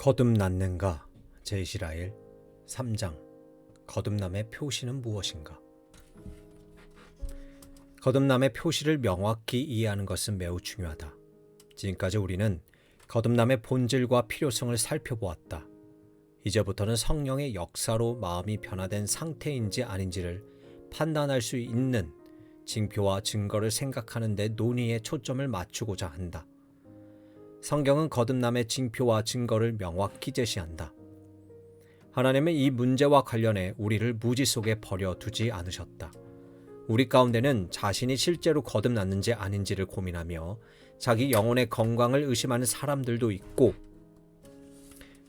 거듭났는가 제이스라엘 3장 거듭남의 표시는 무엇인가? 거듭남의 표시를 명확히 이해하는 것은 매우 중요하다. 지금까지 우리는 거듭남의 본질과 필요성을 살펴보았다. 이제부터는 성령의 역사로 마음이 변화된 상태인지 아닌지를 판단할 수 있는 징표와 증거를 생각하는 데 논의에 초점을 맞추고자 한다. 성경은 거듭남의 징표와 증거를 명확히 제시한다. 하나님은 이 문제와 관련해 우리를 무지 속에 버려두지 않으셨다. 우리 가운데는 자신이 실제로 거듭났는지 아닌지를 고민하며 자기 영혼의 건강을 의심하는 사람들도 있고,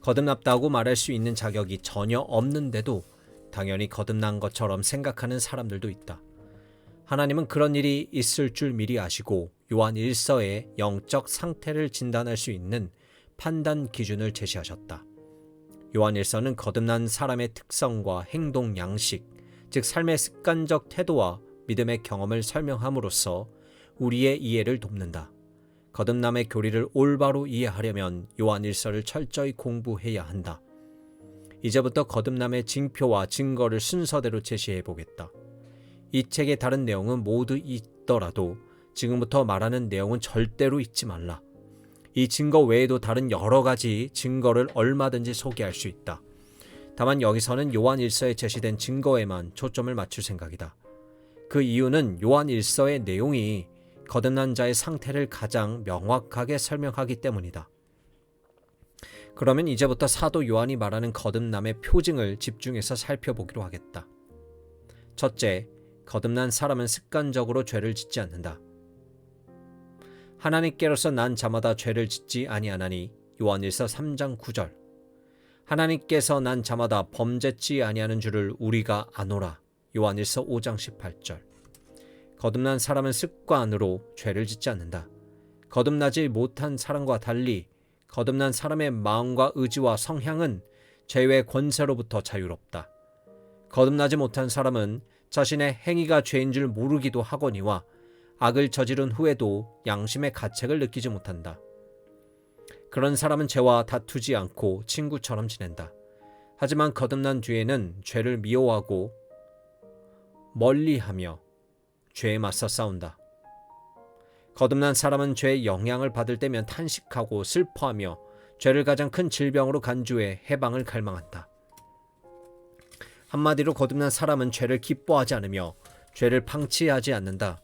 거듭났다고 말할 수 있는 자격이 전혀 없는데도 당연히 거듭난 것처럼 생각하는 사람들도 있다. 하나님은 그런 일이 있을 줄 미리 아시고 요한 1서의 영적 상태를 진단할 수 있는 판단 기준을 제시하셨다. 요한 1서는 거듭난 사람의 특성과 행동 양식, 즉 삶의 습관적 태도와 믿음의 경험을 설명함으로써 우리의 이해를 돕는다. 거듭남의 교리를 올바로 이해하려면 요한 1서를 철저히 공부해야 한다. 이제부터 거듭남의 징표와 증거를 순서대로 제시해 보겠다. 이 책의 다른 내용은 모두 있더라도 지금부터 말하는 내용은 절대로 잊지 말라. 이 증거 외에도 다른 여러 가지 증거를 얼마든지 소개할 수 있다. 다만 여기서는 요한 1서에 제시된 증거에만 초점을 맞출 생각이다. 그 이유는 요한 1서의 내용이 거듭난 자의 상태를 가장 명확하게 설명하기 때문이다. 그러면 이제부터 사도 요한이 말하는 거듭남의 표징을 집중해서 살펴보기로 하겠다. 첫째, 거듭난 사람은 습관적으로 죄를 짓지 않는다. 하나님께로서 난 자마다 죄를 짓지 아니하나니 요한일서 3장 9절. 하나님께서 난 자마다 범죄치 아니하는 줄을 우리가 아노라. 요한일서 5장 18절. 거듭난 사람은 습관으로 죄를 짓지 않는다. 거듭나지 못한 사람과 달리 거듭난 사람의 마음과 의지와 성향은 죄의 권세로부터 자유롭다. 거듭나지 못한 사람은 자신의 행위가 죄인 줄 모르기도 하거니와 악을 저지른 후에도 양심의 가책을 느끼지 못한다. 그런 사람은 죄와 다투지 않고 친구처럼 지낸다. 하지만 거듭난 뒤에는 죄를 미워하고 멀리하며 죄에 맞서 싸운다. 거듭난 사람은 죄의 영향을 받을 때면 탄식하고 슬퍼하며 죄를 가장 큰 질병으로 간주해 해방을 갈망한다. 한마디로 거듭난 사람은 죄를 기뻐하지 않으며 죄를 방치하지 않는다.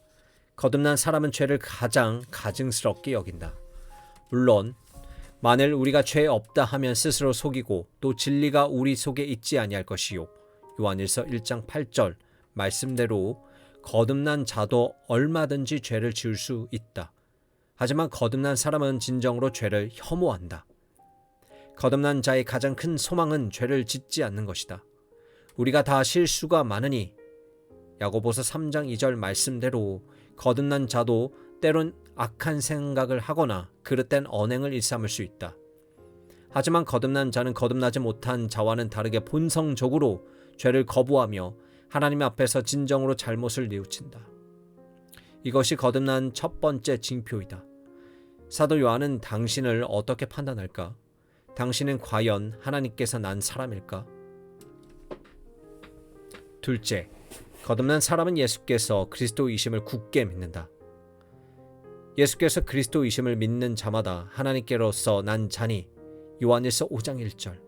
거듭난 사람은 죄를 가장 가증스럽게 여긴다. 물론 만일 우리가 죄 없다 하면 스스로 속이고 또 진리가 우리 속에 있지 아니할 것이요. 요한일서 1장 8절 말씀대로 거듭난 자도 얼마든지 죄를 지을 수 있다. 하지만 거듭난 사람은 진정으로 죄를 혐오한다. 거듭난 자의 가장 큰 소망은 죄를 짓지 않는 것이다. 우리가 다 실수가 많으니 야고보서 3장 2절 말씀대로 거듭난 자도 때론 악한 생각을 하거나 그릇된 언행을 일삼을 수 있다. 하지만 거듭난 자는 거듭나지 못한 자와는 다르게 본성적으로 죄를 거부하며 하나님 앞에서 진정으로 잘못을 뉘우친다. 이것이 거듭난 첫 번째 징표이다. 사도 요한은 당신을 어떻게 판단할까? 당신은 과연 하나님께서 난 사람일까? 둘째, 거듭난 사람은 예수께서 그리스도이심을 굳게 믿는다. 예수께서 그리스도이심을 믿는 자마다 하나님께로서 난 자니 요한일서 5장 1절.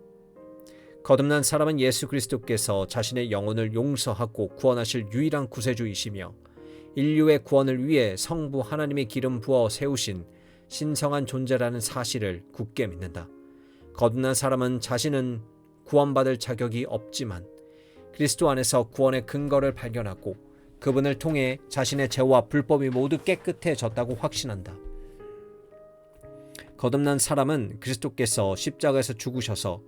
거듭난 사람은 예수 그리스도께서 자신의 영혼을 용서하고 구원하실 유일한 구세주이시며 인류의 구원을 위해 성부 하나님의 기름 부어 세우신 신성한 존재라는 사실을 굳게 믿는다. 거듭난 사람은 자신은 구원받을 자격이 없지만 그리스도 안에서 구원의 근거를 발견하고 그분을 통해 자신의 죄와 불법이 모두 깨끗해졌다고 확신한다. 거듭난 사람은 그리스도께서 십자가에서 죽으셔서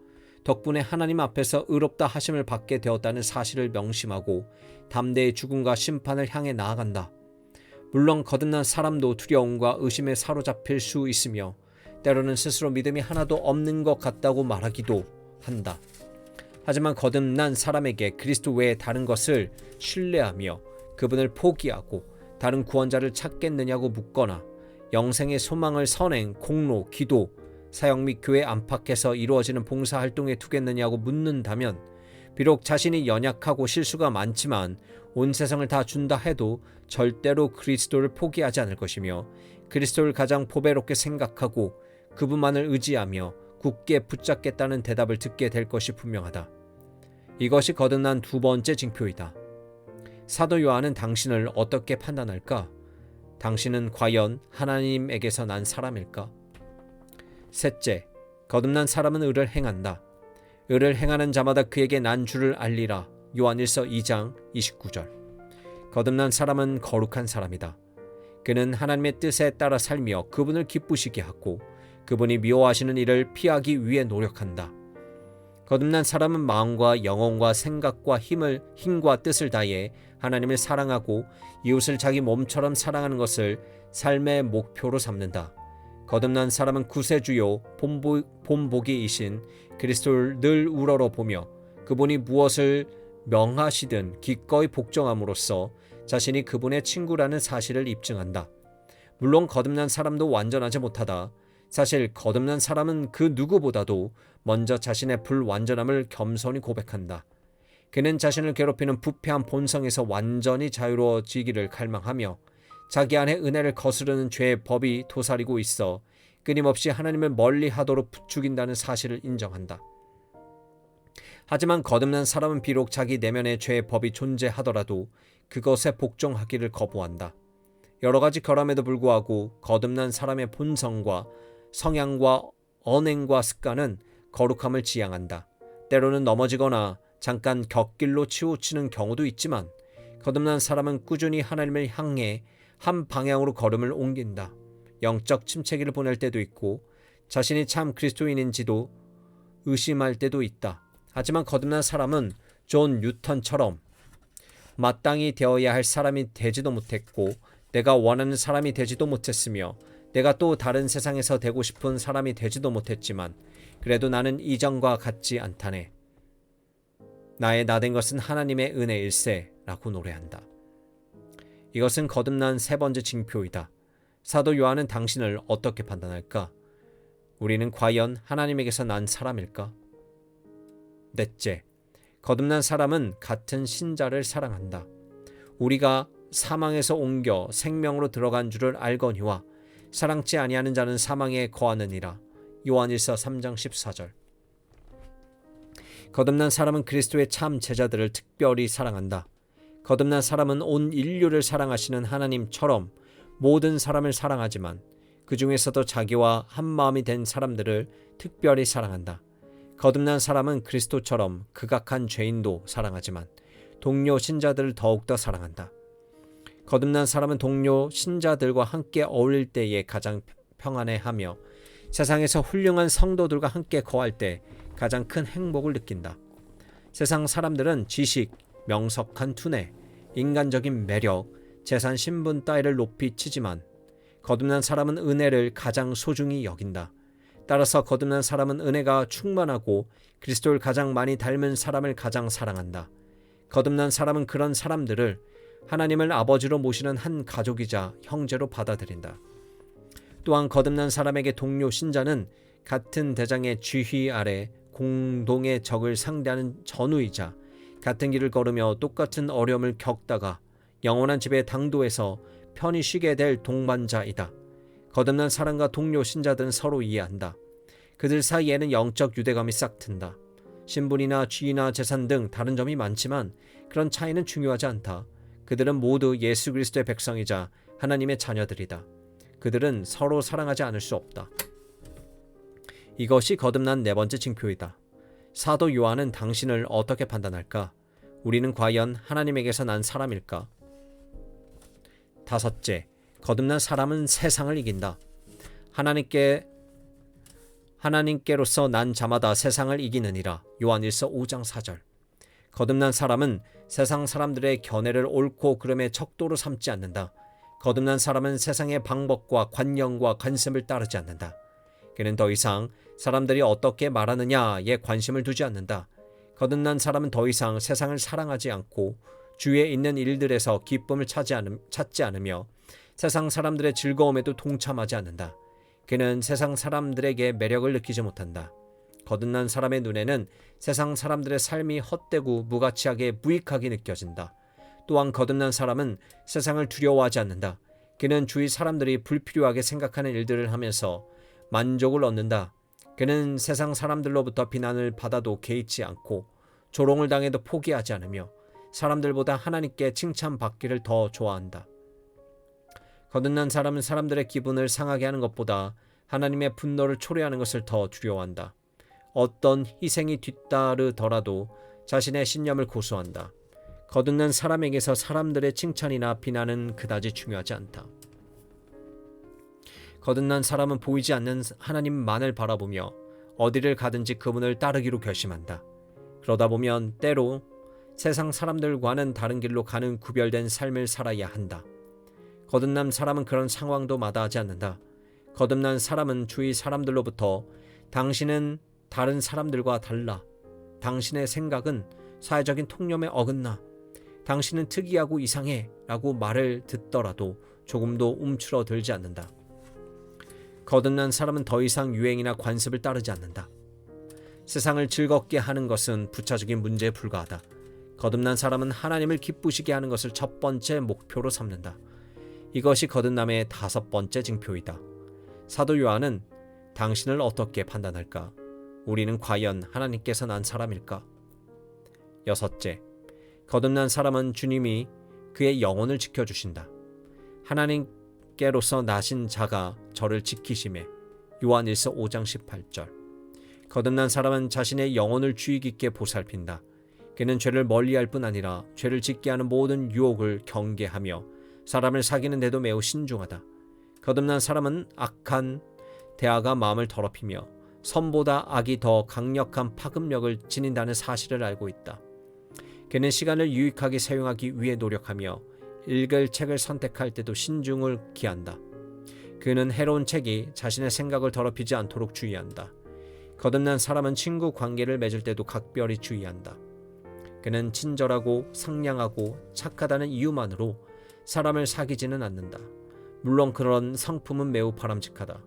덕분에 하나님 앞에서 의롭다 하심을 받게 되었다는 사실을 명심하고 담대히 죽음과 심판을 향해 나아간다. 물론 거듭난 사람도 두려움과 의심에 사로잡힐 수 있으며 때로는 스스로 믿음이 하나도 없는 것 같다고 말하기도 한다. 하지만 거듭난 사람에게 그리스도 외에 다른 것을 신뢰하며 그분을 포기하고 다른 구원자를 찾겠느냐고 묻거나 영생의 소망을 선행, 공로, 기도, 사역 및 교회 안팎에서 이루어지는 봉사활동에 두겠느냐고 묻는다면 비록 자신이 연약하고 실수가 많지만 온 세상을 다 준다 해도 절대로 그리스도를 포기하지 않을 것이며 그리스도를 가장 보배롭게 생각하고 그분만을 의지하며 굳게 붙잡겠다는 대답을 듣게 될 것이 분명하다. 이것이 거듭난 두 번째 징표이다. 사도 요한은 당신을 어떻게 판단할까? 당신은 과연 하나님에게서 난 사람일까? 셋째, 거듭난 사람은 의를 행한다. 의를 행하는 자마다 그에게 난 줄을 알리라. 요한일서 2장 29절. 거듭난 사람은 거룩한 사람이다. 그는 하나님의 뜻에 따라 살며 그분을 기쁘시게 하고 그분이 미워하시는 일을 피하기 위해 노력한다. 거듭난 사람은 마음과 영혼과 생각과 힘과 뜻을 다해 하나님을 사랑하고 이웃을 자기 몸처럼 사랑하는 것을 삶의 목표로 삼는다. 거듭난 사람은 구세주요 본보기이신 그리스도를 늘 우러러 보며 그분이 무엇을 명하시든 기꺼이 복종함으로써 자신이 그분의 친구라는 사실을 입증한다. 물론 거듭난 사람도 완전하지 못하다. 사실 거듭난 사람은 그 누구보다도 먼저 자신의 불완전함을 겸손히 고백한다. 그는 자신을 괴롭히는 부패한 본성에서 완전히 자유로워지기를 갈망하며 자기 안에 은혜를 거스르는 죄의 법이 도사리고 있어 끊임없이 하나님을 멀리하도록 부추긴다는 사실을 인정한다. 하지만 거듭난 사람은 비록 자기 내면에 죄의 법이 존재하더라도 그것에 복종하기를 거부한다. 여러 가지 결함에도 불구하고 거듭난 사람의 본성과 성향과 언행과 습관은 거룩함을 지향한다. 때로는 넘어지거나 잠깐 곁길로 치우치는 경우도 있지만 거듭난 사람은 꾸준히 하나님을 향해 한 방향으로 걸음을 옮긴다. 영적 침체기를 보낼 때도 있고 자신이 참 그리스도인인지도 의심할 때도 있다. 하지만 거듭난 사람은 존 뉴턴처럼 마땅히 되어야 할 사람이 되지도 못했고 내가 원하는 사람이 되지도 못했으며 내가 또 다른 세상에서 되고 싶은 사람이 되지도 못했지만 그래도 나는 이전과 같지 않다네. 나의 나된 것은 하나님의 은혜일세 라고 노래한다. 이것은 거듭난 세 번째 징표이다. 사도 요한은 당신을 어떻게 판단할까? 우리는 과연 하나님에게서 난 사람일까? 넷째, 거듭난 사람은 같은 신자를 사랑한다. 우리가 사망에서 옮겨 생명으로 들어간 줄을 알거니와 사랑치 아니하는 자는 사망에 거하느니라. 요한일서 3장 14절. 거듭난 사람은 그리스도의 참 제자들을 특별히 사랑한다. 거듭난 사람은 온 인류를 사랑하시는 하나님처럼 모든 사람을 사랑하지만 그 중에서도 자기와 한 마음이 된 사람들을 특별히 사랑한다. 거듭난 사람은 그리스도처럼 극악한 죄인도 사랑하지만 동료 신자들을 더욱더 사랑한다. 거듭난 사람은 동료 신자들과 함께 어울릴 때에 가장 평안해하며 세상에서 훌륭한 성도들과 함께 거할 때 가장 큰 행복을 느낀다. 세상 사람들은 지식, 명석한 두뇌, 인간적인 매력, 재산 신분 따위를 높이 치지만 거듭난 사람은 은혜를 가장 소중히 여긴다. 따라서 거듭난 사람은 은혜가 충만하고 그리스도를 가장 많이 닮은 사람을 가장 사랑한다. 거듭난 사람은 그런 사람들을 하나님을 아버지로 모시는 한 가족이자 형제로 받아들인다. 또한 거듭난 사람에게 동료 신자는 같은 대장의 지휘 아래 공동의 적을 상대하는 전우이자 같은 길을 걸으며 똑같은 어려움을 겪다가 영원한 집의 당도에서 편히 쉬게 될 동반자이다. 거듭난 사람과 동료 신자들은 서로 이해한다. 그들 사이에는 영적 유대감이 싹튼다. 신분이나 지위나 재산 등 다른 점이 많지만 그런 차이는 중요하지 않다. 그들은 모두 예수 그리스도의 백성이자 하나님의 자녀들이다. 그들은 서로 사랑하지 않을 수 없다. 이것이 거듭난 네 번째 징표이다. 사도 요한은 당신을 어떻게 판단할까? 우리는 과연 하나님에게서 난 사람일까? 다섯째, 거듭난 사람은 세상을 이긴다. 하나님께로서 난 자마다 세상을 이기느니라. 요한일서 5장 4절. 거듭난 사람은 세상 사람들의 견해를 옳고 그름의 척도로 삼지 않는다. 거듭난 사람은 세상의 방법과 관념과 관습을 따르지 않는다. 그는 더 이상 사람들이 어떻게 말하느냐에 관심을 두지 않는다. 거듭난 사람은 더 이상 세상을 사랑하지 않고 주위에 있는 일들에서 기쁨을 찾지 않으며 세상 사람들의 즐거움에도 동참하지 않는다. 그는 세상 사람들에게 매력을 느끼지 못한다. 거듭난 사람의 눈에는 세상 사람들의 삶이 헛되고 무가치하게 무익하게 느껴진다. 또한 거듭난 사람은 세상을 두려워하지 않는다. 그는 주위 사람들이 불필요하게 생각하는 일들을 하면서 만족을 얻는다. 그는 세상 사람들로부터 비난을 받아도 개의치 않고 조롱을 당해도 포기하지 않으며 사람들보다 하나님께 칭찬받기를 더 좋아한다. 거듭난 사람은 사람들의 기분을 상하게 하는 것보다 하나님의 분노를 초래하는 것을 더 두려워한다. 어떤 희생이 뒤따르더라도 자신의 신념을 고수한다. 거듭난 사람에게서 사람들의 칭찬이나 비난은 그다지 중요하지 않다. 거듭난 사람은 보이지 않는 하나님만을 바라보며 어디를 가든지 그분을 따르기로 결심한다. 그러다 보면 때로 세상 사람들과는 다른 길로 가는 구별된 삶을 살아야 한다. 거듭난 사람은 그런 상황도 마다하지 않는다. 거듭난 사람은 주위 사람들로부터 당신은 다른 사람들과 달라. 당신의 생각은 사회적인 통념에 어긋나. 당신은 특이하고 이상해 라고 말을 듣더라도 조금도 움츠러들지 않는다. 거듭난 사람은 더 이상 유행이나 관습을 따르지 않는다. 세상을 즐겁게 하는 것은 부차적인 문제에 불과하다. 거듭난 사람은 하나님을 기쁘시게 하는 것을 첫 번째 목표로 삼는다. 이것이 거듭남의 5번째 징표이다. 사도 요한은 당신을 어떻게 판단할까? 우리는 과연 하나님께서 난 사람일까? 6째, 거듭난 사람은 주님이 그의 영혼을 지켜주신다. 하나님께로서 나신 자가 저를 지키심에 요한 1서 5장 18절. 거듭난 사람은 자신의 영혼을 주의 깊게 보살핀다. 그는 죄를 멀리할 뿐 아니라 죄를 짓게 하는 모든 유혹을 경계하며 사람을 사귀는 데도 매우 신중하다. 거듭난 사람은 악한 대화가 마음을 더럽히며 선보다 악이 더 강력한 파급력을 지닌다는 사실을 알고 있다. 그는 시간을 유익하게 사용하기 위해 노력하며 읽을 책을 선택할 때도 신중을 기한다. 그는 해로운 책이 자신의 생각을 더럽히지 않도록 주의한다. 거듭난 사람은 친구 관계를 맺을 때도 각별히 주의한다. 그는 친절하고 상냥하고 착하다는 이유만으로 사람을 사귀지는 않는다. 물론 그런 성품은 매우 바람직하다.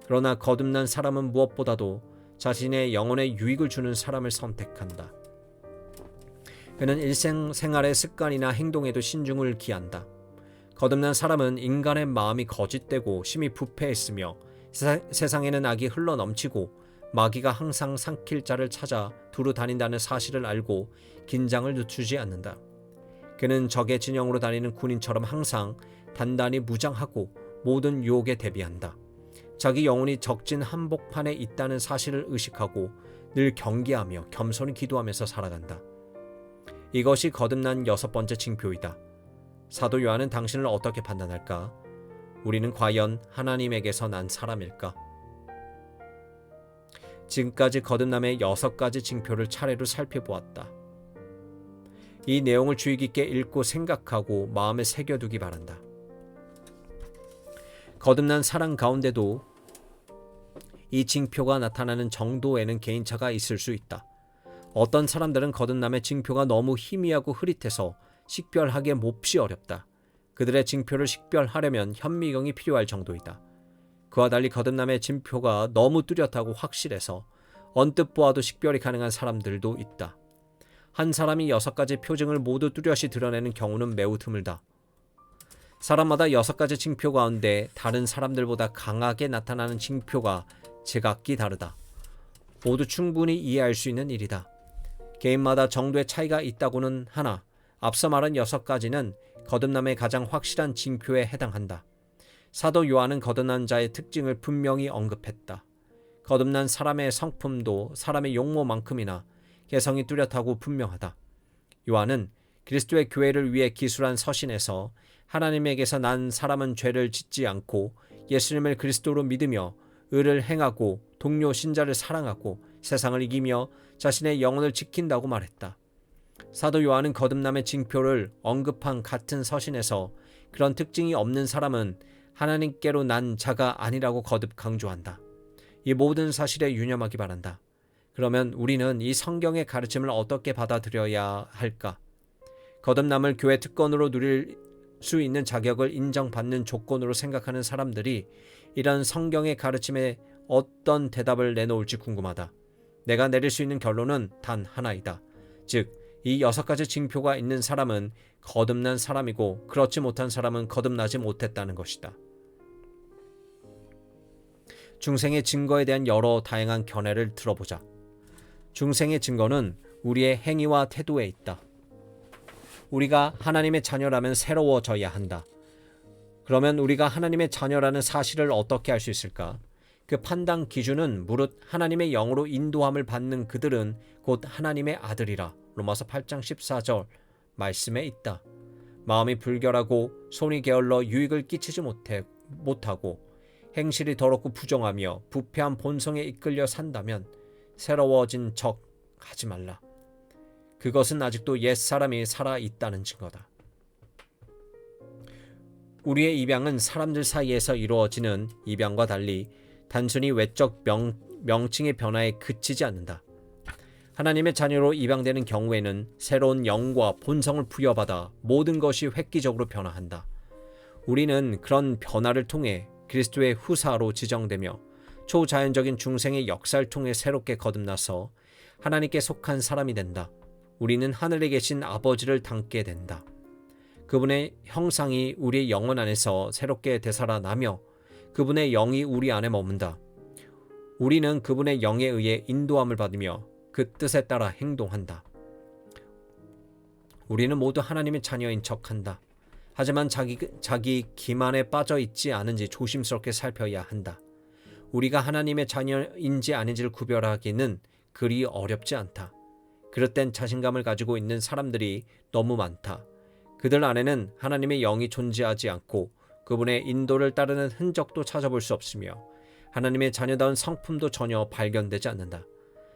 그러나 거듭난 사람은 무엇보다도 자신의 영혼에 유익을 주는 사람을 선택한다. 그는 일생생활의 습관이나 행동에도 신중을 기한다. 거듭난 사람은 인간의 마음이 거짓되고 심히 부패했으며 세상에는 악이 흘러넘치고 마귀가 항상 삼킬 자를 찾아 두루 다닌다는 사실을 알고 긴장을 늦추지 않는다. 그는 적의 진영으로 다니는 군인처럼 항상 단단히 무장하고 모든 유혹에 대비한다. 자기 영혼이 적진 한복판에 있다는 사실을 의식하고 늘 경계하며 겸손히 기도하면서 살아간다. 이것이 거듭난 6번째 징표이다. 사도 요한은 당신을 어떻게 판단할까? 우리는 과연 하나님에게서 난 사람일까? 지금까지 거듭남의 6가지 징표를 차례로 살펴보았다. 이 내용을 주의 깊게 읽고 생각하고 마음에 새겨두기 바란다. 거듭난 사람 가운데도 이 징표가 나타나는 정도에는 개인차가 있을 수 있다. 어떤 사람들은 거듭남의 징표가 너무 희미하고 흐릿해서 식별하기에 몹시 어렵다. 그들의 징표를 식별하려면 현미경이 필요할 정도이다. 그와 달리 거듭남의 징표가 너무 뚜렷하고 확실해서 언뜻 보아도 식별이 가능한 사람들도 있다. 한 사람이 6가지 표징을 모두 뚜렷이 드러내는 경우는 매우 드물다. 사람마다 6가지 징표 가운데 다른 사람들보다 강하게 나타나는 징표가 제각기 다르다. 모두 충분히 이해할 수 있는 일이다. 개인마다 정도의 차이가 있다고는 하나 앞서 말한 6가지는 거듭남의 가장 확실한 징표에 해당한다. 사도 요한은 거듭난 자의 특징을 분명히 언급했다. 거듭난 사람의 성품도 사람의 용모만큼이나 개성이 뚜렷하고 분명하다. 요한은 그리스도의 교회를 위해 기술한 서신에서 하나님에게서 난 사람은 죄를 짓지 않고 예수님을 그리스도로 믿으며 의를 행하고 동료 신자를 사랑하고 세상을 이기며 자신의 영혼을 지킨다고 말했다. 사도 요한은 거듭남의 징표를 언급한 같은 서신에서 그런 특징이 없는 사람은 하나님께로 난 자가 아니라고 거듭 강조한다. 이 모든 사실에 유념하기 바란다. 그러면 우리는 이 성경의 가르침을 어떻게 받아들여야 할까? 거듭남을 교회 특권으로 누릴 수 있는 자격을 인정받는 조건으로 생각하는 사람들이 이런 성경의 가르침에 어떤 대답을 내놓을지 궁금하다. 내가 내릴 수 있는 결론은 단 하나이다. 즉, 이 6가지 징표가 있는 사람은 거듭난 사람이고 그렇지 못한 사람은 거듭나지 못했다는 것이다. 중생의 증거에 대한 여러 다양한 견해를 들어보자. 중생의 증거는 우리의 행위와 태도에 있다. 우리가 하나님의 자녀라면 새로워져야 한다. 그러면 우리가 하나님의 자녀라는 사실을 어떻게 알 수 있을까? 그 판단 기준은 무릇 하나님의 영으로 인도함을 받는 그들은 곧 하나님의 아들이라. 로마서 8장 14절 말씀에 있다. 마음이 불결하고 손이 게을러 유익을 끼치지 못하고 행실이 더럽고 부정하며 부패한 본성에 이끌려 산다면 새로워진 척 하지 말라. 그것은 아직도 옛사람이 살아있다는 증거다. 우리의 입양은 사람들 사이에서 이루어지는 입양과 달리 단순히 외적 명칭의 변화에 그치지 않는다. 하나님의 자녀로 입양되는 경우에는 새로운 영과 본성을 부여받아 모든 것이 획기적으로 변화한다. 우리는 그런 변화를 통해 그리스도의 후사로 지정되며 초자연적인 중생의 역사를 통해 새롭게 거듭나서 하나님께 속한 사람이 된다. 우리는 하늘에 계신 아버지를 닮게 된다. 그분의 형상이 우리의 영혼 안에서 새롭게 되살아나며 그분의 영이 우리 안에 머문다. 우리는 그분의 영에 의해 인도함을 받으며 그 뜻에 따라 행동한다. 우리는 모두 하나님의 자녀인 척한다. 하지만 자기 기만에 빠져 있지 않은지 조심스럽게 살펴야 한다. 우리가 하나님의 자녀인지 아닌지를 구별하기는 그리 어렵지 않다. 그릇된 자신감을 가지고 있는 사람들이 너무 많다. 그들 안에는 하나님의 영이 존재하지 않고 그분의 인도를 따르는 흔적도 찾아볼 수 없으며 하나님의 자녀다운 성품도 전혀 발견되지 않는다.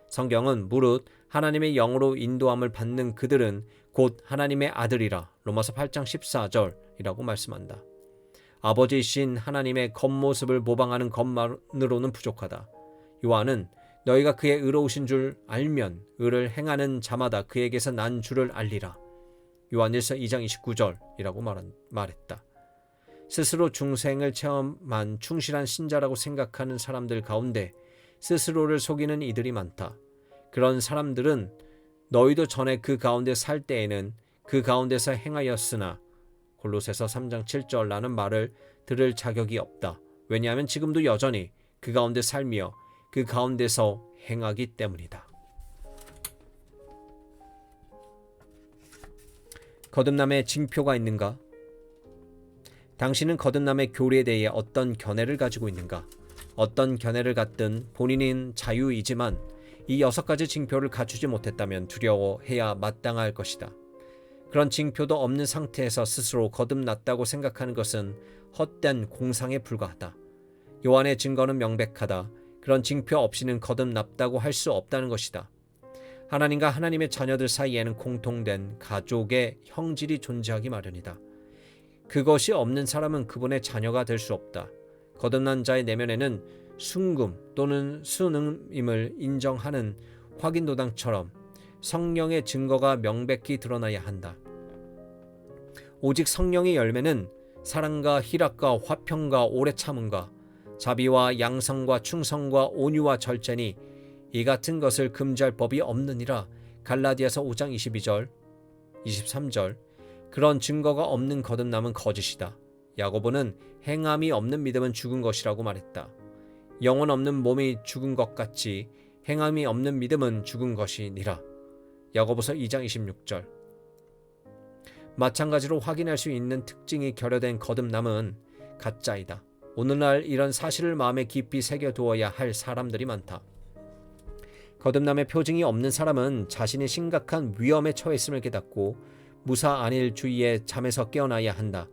성경은 무릇 하나님의 영으로 인도함을 받는 그들은 곧 하나님의 아들이라. 로마서 8장 14절이라고 말씀한다. 아버지이신 하나님의 겉모습을 모방하는 것만으로는 부족하다. 요한은 너희가 그의 의로우신 줄 알면 의를 행하는 자마다 그에게서 난 줄을 알리라. 요한 1서 2장 29절이라고 말했다. 스스로 중생을 체험한 충실한 신자라고 생각하는 사람들 가운데 스스로를 속이는 이들이 많다. 그런 사람들은 너희도 전에 그 가운데 살 때에는 그 가운데서 행하였으나 골로새서 3장 7절라는 말을 들을 자격이 없다. 왜냐하면 지금도 여전히 그 가운데 살며 그 가운데서 행하기 때문이다. 거듭남의 징표가 있는가? 당신은 거듭남의 교리에 대해 어떤 견해를 가지고 있는가? 어떤 견해를 갖든 본인은 자유이지만 이 6가지 징표를 갖추지 못했다면 두려워해야 마땅할 것이다. 그런 징표도 없는 상태에서 스스로 거듭났다고 생각하는 것은 헛된 공상에 불과하다. 요한의 증거는 명백하다. 그런 징표 없이는 거듭났다고 할 수 없다는 것이다. 하나님과 하나님의 자녀들 사이에는 공통된 가족의 형질이 존재하기 마련이다. 그것이 없는 사람은 그분의 자녀가 될 수 없다. 거듭난 자의 내면에는 순금 또는 순응임을 인정하는 확인도당처럼 성령의 증거가 명백히 드러나야 한다. 오직 성령의 열매는 사랑과 희락과 화평과 오래 참음과 자비와 양성과 충성과 온유와 절제니 이 같은 것을 금지할 법이 없느니라. 갈라디아서 5장 22절 23절. 그런 증거가 없는 거듭남은 거짓이다. 야고보는 행함이 없는 믿음은 죽은 것이라고 말했다. 영혼 없는 몸이 죽은 것 같이 행함이 없는 믿음은 죽은 것이니라. 야고보서 2장 26절. 마찬가지로 확인할 수 있는 특징이 결여된 거듭남은 가짜이다. 오늘날 이런 사실을 마음에 깊이 새겨두어야 할 사람들이 많다. 거듭남의 표징이 없는 사람은 자신이 심각한 위험에 처했음을 깨닫고 무사안일주의의 잠에서 깨어나야 한다.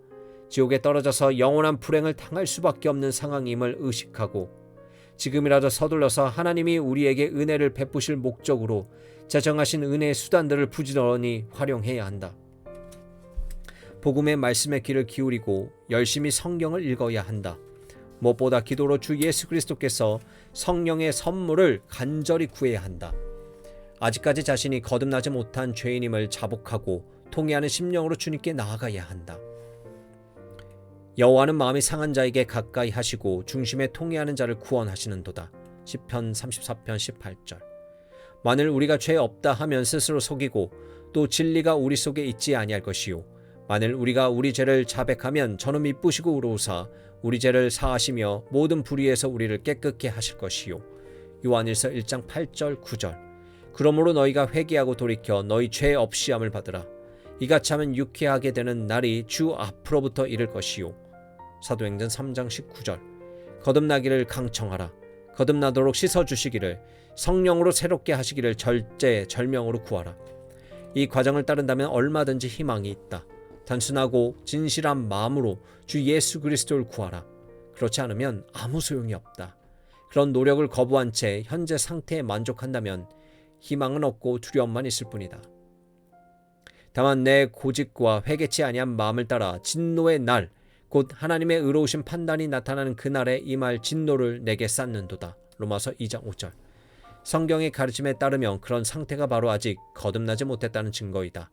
지옥에 떨어져서 영원한 불행을 당할 수밖에 없는 상황임을 의식하고 지금이라도 서둘러서 하나님이 우리에게 은혜를 베푸실 목적으로 제정하신 은혜의 수단들을 부지런히 활용해야 한다. 복음의 말씀에 귀를 기울이고 열심히 성경을 읽어야 한다. 무엇보다 기도로 주 예수 그리스도께서 성령의 선물을 간절히 구해야 한다. 아직까지 자신이 거듭나지 못한 죄인임을 자복하고 통회하는 심령으로 주님께 나아가야 한다. 여호와는 마음이 상한 자에게 가까이 하시고 중심에 통회하는 자를 구원하시는도다. 시편 34편 18절. 만일 우리가 죄 없다 하면 스스로 속이고 또 진리가 우리 속에 있지 아니할 것이요 만일 우리가 우리 죄를 자백하면 저는 미쁘시고 의로우사 우리 죄를 사하시며 모든 불의에서 우리를 깨끗게 하실 것이요 요한일서 1장 8절 9절. 그러므로 너희가 회개하고 돌이켜 너희 죄 없이 함을 받으라. 이같이 하면 유쾌하게 되는 날이 주 앞으로부터 이를 것이요 사도행전 3장 19절. 거듭나기를 강청하라. 거듭나도록 씻어주시기를 성령으로 새롭게 하시기를 절제절명으로 구하라. 이 과정을 따른다면 얼마든지 희망이 있다. 단순하고 진실한 마음으로 주 예수 그리스도를 구하라. 그렇지 않으면 아무 소용이 없다. 그런 노력을 거부한 채 현재 상태에 만족한다면 희망은 없고 두려움만 있을 뿐이다. 다만 내 고집과 회개치 아니한 마음을 따라 진노의 날, 곧 하나님의 의로우신 판단이 나타나는 그날에 임할 진노를 내게 쌓는도다. 로마서 2장 5절. 성경의 가르침에 따르면 그런 상태가 바로 아직 거듭나지 못했다는 증거이다.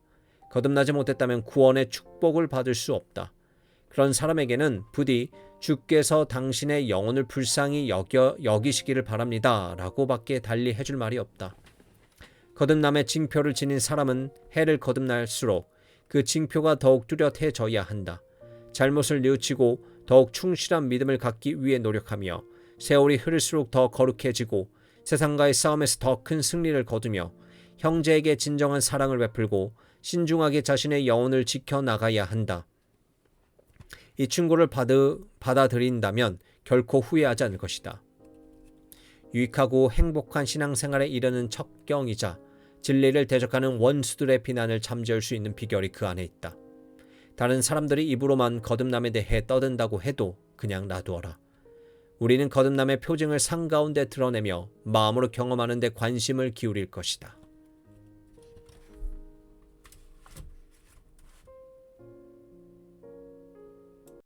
거듭나지 못했다면 구원의 축복을 받을 수 없다. 그런 사람에게는 부디 주께서 당신의 영혼을 불쌍히 여기시기를 바랍니다 라고 밖에 달리 해줄 말이 없다. 거듭남의 징표를 지닌 사람은 해를 거듭날수록 그 징표가 더욱 뚜렷해져야 한다. 잘못을 뉘우치고 더욱 충실한 믿음을 갖기 위해 노력하며 세월이 흐를수록 더 거룩해지고 세상과의 싸움에서 더 큰 승리를 거두며 형제에게 진정한 사랑을 베풀고 신중하게 자신의 영혼을 지켜나가야 한다. 이 충고를 받아들인다면 결코 후회하지 않을 것이다. 유익하고 행복한 신앙생활에 이르는 첩경이자 진리를 대적하는 원수들의 비난을 잠재울 수 있는 비결이 그 안에 있다. 다른 사람들이 입으로만 거듭남에 대해 떠든다고 해도 그냥 놔두어라. 우리는 거듭남의 표징을 상가운데 드러내며 마음으로 경험하는 데 관심을 기울일 것이다.